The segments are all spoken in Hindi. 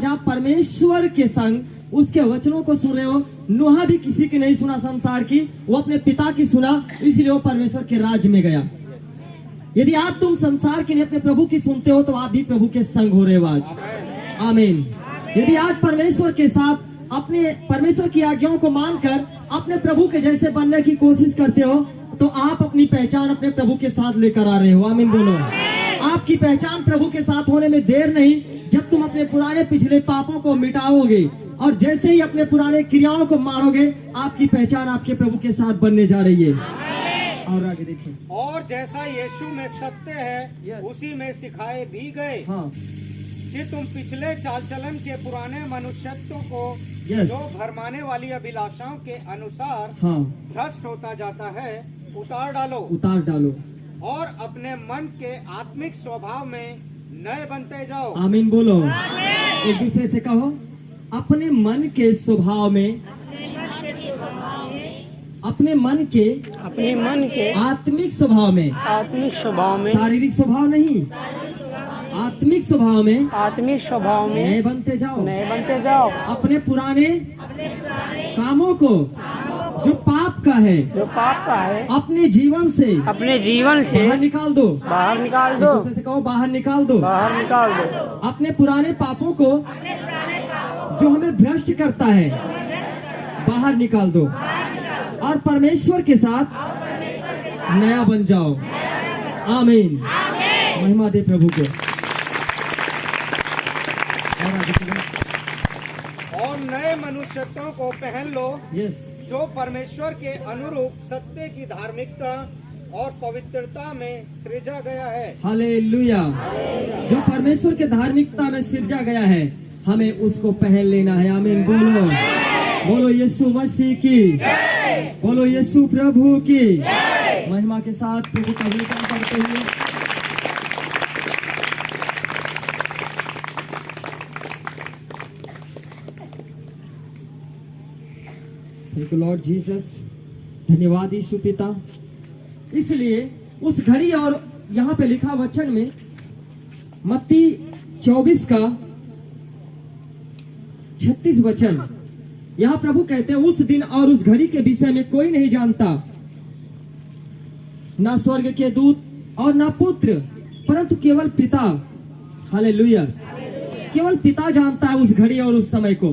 आज आप परमेश्वर के संग उसके वचनों को सुन रहे हो। नूहा भी किसी की नहीं सुना संसार की, वो अपने पिता की सुना, इसलिए वो परमेश्वर के राज्य में गया। यदि आप तुम संसार की नहीं अपने प्रभु की सुनते हो तो आप भी प्रभु के संग हो रहे हो आज। आमीन। यदि आज परमेश्वर के साथ अपने परमेश्वर की आज्ञाओं को मानकर अपने प्रभु के जैसे बनने की कोशिश करते हो तो आप अपनी पहचान अपने प्रभु के साथ लेकर आ रहे हो। आमीन बोलो। आपकी पहचान प्रभु के साथ होने में देर नहीं, जब तुम अपने पुराने पिछले पापों को मिटाओगे और जैसे ही अपने पुराने क्रियाओं को मारोगे, आपकी पहचान आपके प्रभु के साथ बनने जा रही है। और आगे देखिए, और जैसा यीशु में सत्य है उसी में सिखाए भी गए कि तुम पिछले चाल चलन के पुराने मनुष्यत्व को जो भरमाने वाली अभिलाषाओं के अनुसार भ्रष्ट होता जाता है उतार डालो और अपने मन के आत्मिक स्वभाव में नए बनते जाओ। आमीन बोलो। एक दूसरे से कहो, अपने मन के स्वभाव में, अपने मन के आत्मिक स्वभाव में, शारीरिक स्वभाव नहीं, आत्मिक स्वभाव में नए बनते जाओ। अपने पुराने कामों को जो पाप का है अपने जीवन से बाहर निकाल दो। दूसरे से कहो, बाहर निकाल दो। अपने पुराने पापों को जो हमें भ्रष्ट करता है बाहर निकाल दो और परमेश्वर के साथ नया बन जाओ। आमीन। महिमा दे प्रभु को। और नए मनुष्यत्वों को पहन लो जो परमेश्वर के अनुरूप सत्य की धार्मिकता और पवित्रता में सृजा गया है। हालेलुया। जो परमेश्वर के धार्मिकता में सृजा गया है, हमें उसको पहन लेना है। आमीन बोलो। बोलो यीशु मसीह की, बोलो यीशु प्रभु की। महिमा के साथ प्रभु का विनम्र करते हुए थैंक यू लॉर्ड जीसस। धन्यवाद यीशु पिता। इसलिए उस घड़ी और यहाँ पे लिखा वचन में मत्ती 24 का 36 वचन, यहाँ प्रभु कहते हैं उस दिन और उस घड़ी के विषय में कोई नहीं जानता, ना स्वर्ग के दूत और ना पुत्र, परंतु केवल पिता। हालेलुया। केवल पिता जानता है उस घड़ी और उस समय को।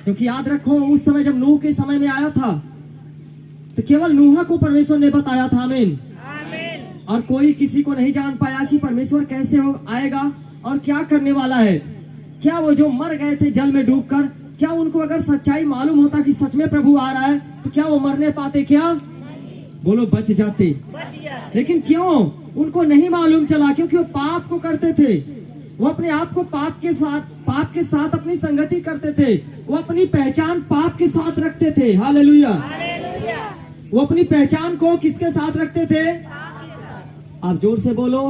क्योंकि याद रखो, उस समय जब नूह के समय में आया था तो केवल नूह को परमेश्वर ने बताया था। आमीन। और कोई किसी को नहीं जान पाया कि परमेश्वर कैसे हो आएगा और क्या करने वाला है। क्या वो जो मर गए थे जल में डूबकर, क्या उनको अगर सच्चाई मालूम होता कि सच में प्रभु आ रहा है तो क्या वो मरने पाते? क्या बोलो, बच जाते। लेकिन क्यों उनको नहीं मालूम चला? क्योंकि वो पाप को करते थे। वो अपने आप को पाप के साथ अपनी संगति करते थे। वो अपनी पहचान पाप के साथ रखते थे। हालेलुया। वो अपनी पहचान को किसके साथ रखते थे? आप जोर से बोलो,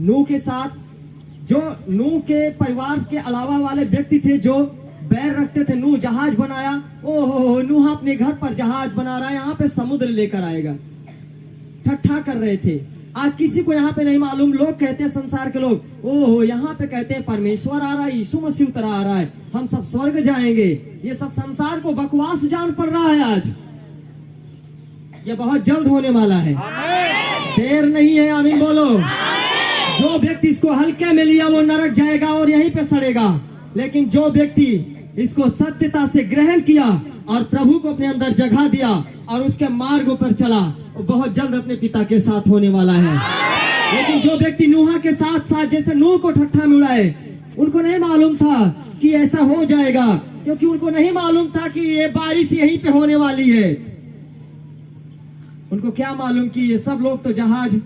नूह के साथ। जो नूह के परिवार के अलावा वाले व्यक्ति थे जो बैर रखते थे। नूह जहाज बनाया, ओहो नूह अपने घर पर जहाज बना रहा है, यहाँ पे समुद्र लेकर आएगा। ठट्ठा कर रहे थे। आज किसी को यहाँ पे नहीं मालूम। लोग कहते हैं, संसार के लोग, ओहो यहाँ पे कहते हैं परमेश्वर आ रहा है, यीशु मसीह उतरा आ रहा है, हम सब स्वर्ग जाएंगे। ये सब संसार को बकवास जान पड़ रहा है। आज ये बहुत जल्द होने वाला है, देर नहीं है। आमीन बोलो। जो व्यक्ति इसको हल्के में लिया वो नरक जाएगा और यहीं पे सड़ेगा। लेकिन जो व्यक्ति इसको सत्यता से ग्रहण किया और प्रभु को अपने अंदर जगह दिया और उसके मार्ग पर चला, वो बहुत जल्द अपने पिता के साथ होने वाला है। लेकिन जो व्यक्ति नूह के साथ साथ जैसे नूह को ठट्ठा में उड़ाए, उनको नहीं मालूम था कि ऐसा हो जाएगा, क्योंकि उनको नहीं मालूम था कि ये बारिश यहीं पे होने वाली है। उनको क्या मालूम कि ये सब लोग तो जहाज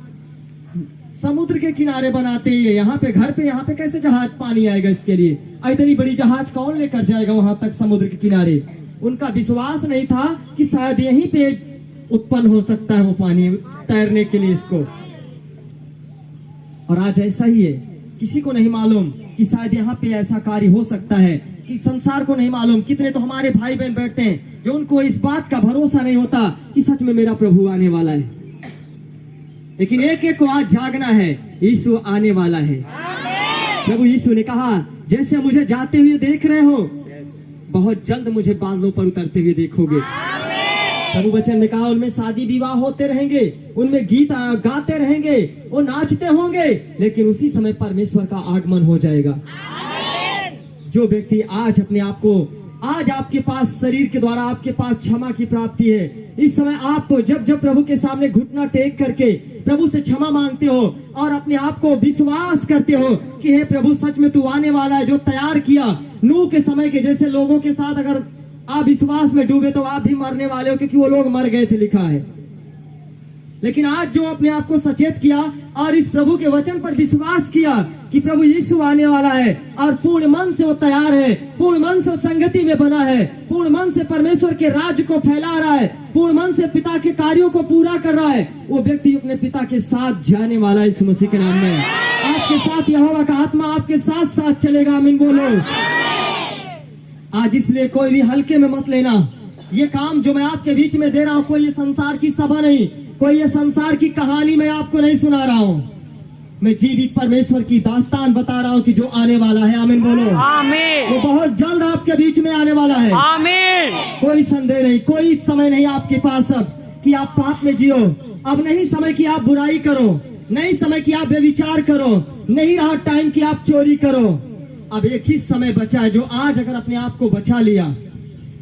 समुद्र के किनारे बनाते हैं, यहाँ पे कैसे जहाज पानी आएगा इसके लिए? इतनी बड़ी जहाज कौन लेकर जाएगा वहां तक समुद्र के किनारे? उनका विश्वास नहीं था कि शायद यहीं पे उत्पन्न हो सकता है वो पानी तैरने के लिए इसको। और आज ऐसा ही है, किसी को नहीं मालूम कि शायद यहाँ पे ऐसा कार्य हो सकता है, कि संसार को नहीं मालूम। कितने तो हमारे भाई बहन बैठते हैं जो उनको इस बात का भरोसा नहीं होता कि सच में मेरा प्रभु आने वाला है। लेकिन एक एक को आज जागना है, यीशु आने वाला है। प्रभु यीशु ने कहा, जैसे मुझे जाते हुए देख रहे हो, बहुत जल्द मुझे बादलों पर उतरते हुए देखोगे। प्रभु वचन में कहा, उनमें शादी विवाह होते रहेंगे, उनमें गीत गाते रहेंगे, वो नाचते होंगे, लेकिन उसी समय परमेश्वर का आगमन हो जाएगा। जो व्यक्ति आज अपने आप को, आज आपके पास शरीर के द्वारा आपके पास क्षमा की प्राप्ति है, इस समय आप तो जब जब प्रभु के सामने घुटना टेक करके प्रभु से क्षमा मांगते हो और अपने आप को विश्वास करते हो कि हे प्रभु, सच में तू आने वाला है, जो तैयार किया नूह के समय के जैसे लोगों के साथ अगर आप विश्वास में डूबे तो आप भी मरने वाले हो, क्योंकि वो लोग मर गए थे, लिखा है। लेकिन आज जो अपने आप को सचेत किया और इस प्रभु के वचन पर विश्वास किया कि प्रभु यीशु आने वाला है, और पूर्ण मन से वो तैयार है, पूर्ण मन से वो संगति में बना है, पूर्ण मन से परमेश्वर के राज्य को फैला रहा है, पूर्ण मन से पिता के कार्यों को पूरा कर रहा है, वो व्यक्ति अपने पिता के साथ जाने वाला है यीशु मसीह के नाम में। आपके साथ यहोवा का आत्मा आपके साथ साथ चलेगा। आमीन बोलो। आज इसलिए कोई भी हल्के में मत लेना। ये काम जो मैं आपके बीच में दे रहा हूँ, कोई ये संसार की सभा नहीं, कोई ये संसार की कहानी मैं आपको नहीं सुना रहा हूँ। मैं जीवित परमेश्वर की दास्तान बता रहा हूँ कि जो आने वाला है। आमीन बोलो। आमीन। वो बहुत जल्द आपके बीच में आने वाला है। आमीन। कोई संदेह नहीं, कोई समय नहीं आपके पास अब कि आप पाप में जियो। अब नहीं समय कि आप बुराई करो, नहीं समय कि आप व्यभिचार करो, नहीं रहा टाइम कि आप चोरी करो। अब एक ही समय बचा है, जो आज अगर अपने आप को बचा लिया,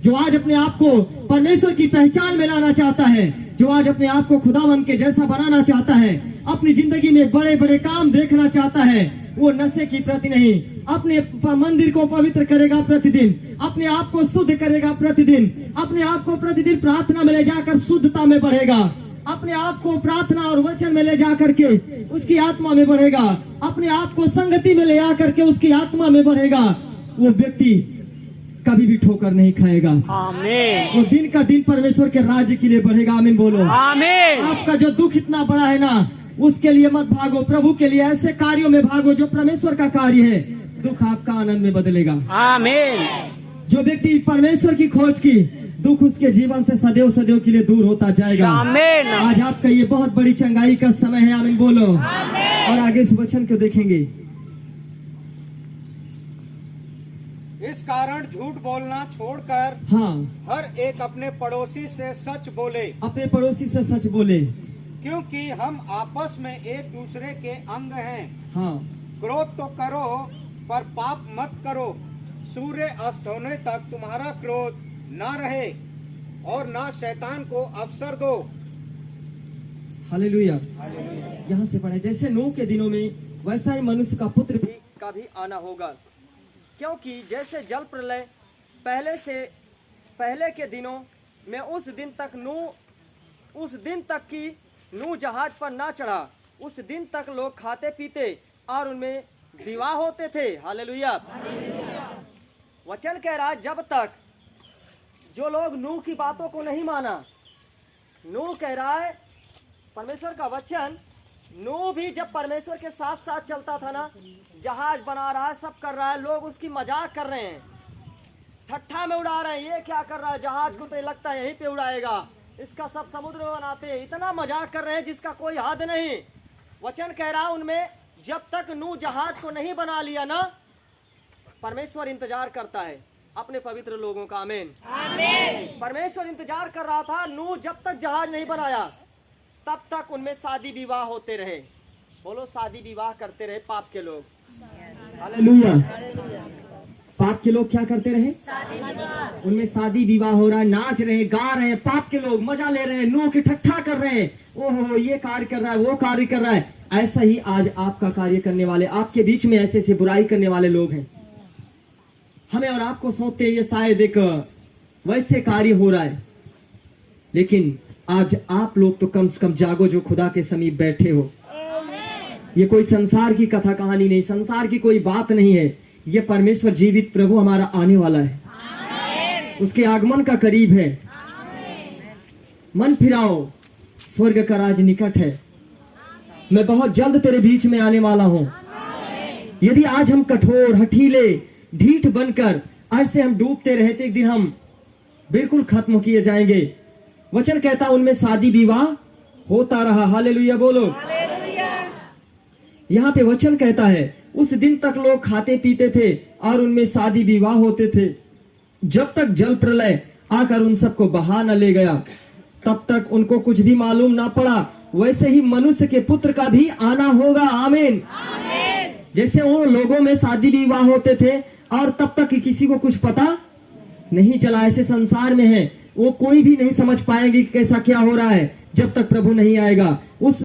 जो आज अपने आप को परमेश्वर की पहचान में लाना चाहता है, जो आज अपने आप को खुदावन के जैसा बनाना चाहता है, अपनी जिंदगी में बड़े बड़े काम देखना चाहता है, वो नशे की प्रति नहीं, अपने मंदिर को पवित्र करेगा प्रतिदिन, अपने आप को शुद्ध करेगा प्रतिदिन, अपने आप को प्रतिदिन प्रार्थना में ले जाकर शुद्धता में बढ़ेगा, अपने आप को प्रार्थना और वचन में ले जा करके उसकी आत्मा में बढ़ेगा, अपने आप को संगति में ले आकर के उसकी आत्मा में बढ़ेगा। वो व्यक्ति कभी भी ठोकर नहीं खाएगा। आमीन। वो दिन का दिन परमेश्वर के राज्य के लिए बढ़ेगा। आमीन बोलो। आमीन। आपका जो दुख इतना बड़ा है ना, उसके लिए मत भागो, प्रभु के लिए ऐसे कार्यों में भागो जो परमेश्वर का कार्य है। दुख आपका आनंद में बदलेगा। आमीन। जो व्यक्ति परमेश्वर की खोज की, दुख उसके जीवन से सदैव सदैव के लिए दूर होता जाएगा। आमीन। आज आपका ये बहुत बड़ी चंगाई का समय है। आमीन बोलो। और आगे इस वचन को देखेंगे। इस कारण झूठ बोलना छोड़कर हाँ, हर एक अपने पड़ोसी से सच बोले, अपने पड़ोसी से सच बोले, क्योंकि हम आपस में एक दूसरे के अंग हैं। हाँ, क्रोध तो करो पर पाप मत करो। सूर्य अस्त होने तक तुम्हारा क्रोध ना रहे और ना शैतान को अवसर दो। हालेलुया। यहाँ से पढ़े, जैसे नूह के दिनों में वैसा ही मनुष्य का पुत्र भी का भी आना होगा। क्योंकि जैसे जल प्रलय पहले के दिनों में उस दिन तक की नूह जहाज पर ना चढ़ा, उस दिन तक लोग खाते पीते और उनमें विवाह होते थे। हालेलुया। वचन कह रहा है, जब तक जो लोग नूह की बातों को नहीं माना, नूह कह रहा है परमेश्वर का वचन, नूह भी जब परमेश्वर के साथ साथ चलता था ना, जहाज बना रहा है, सब कर रहा है, लोग उसकी मजाक कर रहे हैं, ठट्ठा में उड़ा रहे हैं, ये क्या कर रहा है, जहाज को तो लगता है यहीं पे उड़ाएगा, इसका सब समुद्र में बनाते हैं, इतना मजाक कर रहे हैं जिसका कोई हद नहीं। वचन कह रहा है, उनमें जब तक नूह जहाज को नहीं बना लिया ना, परमेश्वर इंतजार करता है अपने पवित्र लोगों का। आमीन। परमेश्वर इंतजार कर रहा था, नूह जब तक जहाज नहीं बनाया तब तक उनमें शादी विवाह होते रहे। बोलो, शादी विवाह करते रहे पाप के लोग। हालेलुया। पाप के लोग क्या करते रहे? उनमें शादी विवाह हो रहा है, नाच रहे, गा रहे, पाप के लोग मजा ले रहे हैं, नूह की ठट्ठा कर रहे हैं, ओहो ये कार्य कर रहा है, वो कार्य कर रहा है। ऐसा ही आज आपका कार्य करने वाले, आपके बीच में ऐसे ऐसे बुराई करने वाले लोग हैं। हमें और आपको सौंपते ये शायद एक वैसे कार्य हो रहा है, लेकिन आज आप लोग तो कम से कम जागो जो खुदा के समीप बैठे हो। ये कोई संसार की कथा कहानी नहीं, संसार की कोई बात नहीं है। ये परमेश्वर जीवित प्रभु हमारा आने वाला है, उसके आगमन का करीब है। मन फिराओ, स्वर्ग का राज निकट है। मैं बहुत जल्द तेरे बीच में आने वाला हूं। यदि आज हम कठोर, हठीले, ढीठ बनकर ऐसे हम डूबते रहते, एक दिन हम बिल्कुल खत्म किए जाएंगे। वचन कहता उनमें शादी विवाह होता रहा। हालेलुया बोलो। यहाँ पे वचन कहता है उस दिन तक लोग खाते पीते थे और उनमें शादी विवाह होते थे, जब तक जल प्रलय आकर उन सबको बहा न ले गया, तब तक उनको कुछ भी मालूम ना पड़ा। वैसे ही मनुष्य के पुत्र का भी आना होगा। आमीन। जैसे उन लोगों में शादी विवाह होते थे और तब तक किसी को कुछ पता नहीं चला, ऐसे संसार में है, वो कोई भी नहीं समझ पाएंगे कि कैसा क्या हो रहा है जब तक प्रभु नहीं आएगा। उस